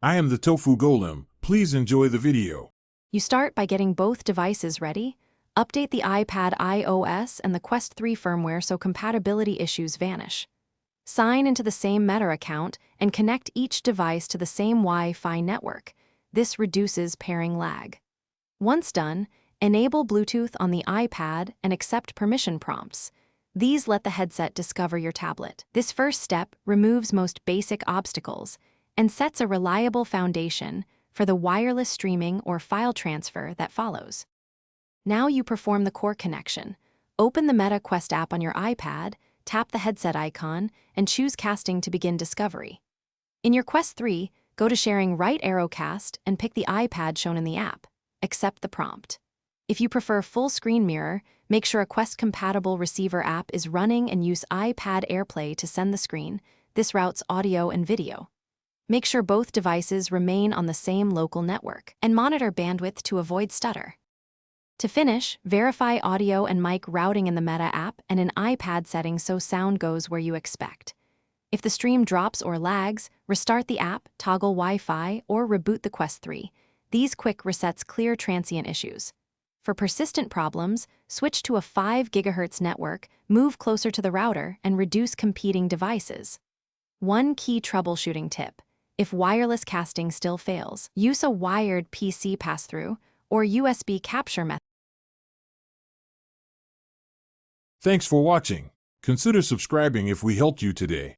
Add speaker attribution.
Speaker 1: I am the Tofu Golem. Please enjoy the video.
Speaker 2: You start by getting both devices ready. Update the iPad iOS and the Quest 3 firmware so compatibility issues vanish. Sign into the same Meta account and connect each device to the same Wi-Fi network. This reduces pairing lag. Once done, enable Bluetooth on the iPad and accept permission prompts. These let the headset discover your tablet. This first step removes most basic obstacles and sets a reliable foundation for the wireless streaming or file transfer that follows. Now you perform the core connection. Open the Meta Quest app on your iPad, tap the headset icon, and choose casting to begin discovery. In your Quest 3, go to Sharing right arrow cast and pick the iPad shown in the app. Accept the prompt. If you prefer full screen mirror, make sure a Quest-compatible receiver app is running and use iPad AirPlay to send the screen. This routes audio and video. Make sure both devices remain on the same local network, and monitor bandwidth to avoid stutter. To finish, verify audio and mic routing in the Meta app and in iPad settings so sound goes where you expect. If the stream drops or lags, restart the app, toggle Wi-Fi, or reboot the Quest 3. These quick resets clear transient issues. For persistent problems, switch to a 5 GHz network, move closer to the router, and reduce competing devices. One key troubleshooting tip: if wireless casting still fails, use a wired PC pass-through or USB capture method.
Speaker 1: Thanks for watching. Consider subscribing if we helped you today.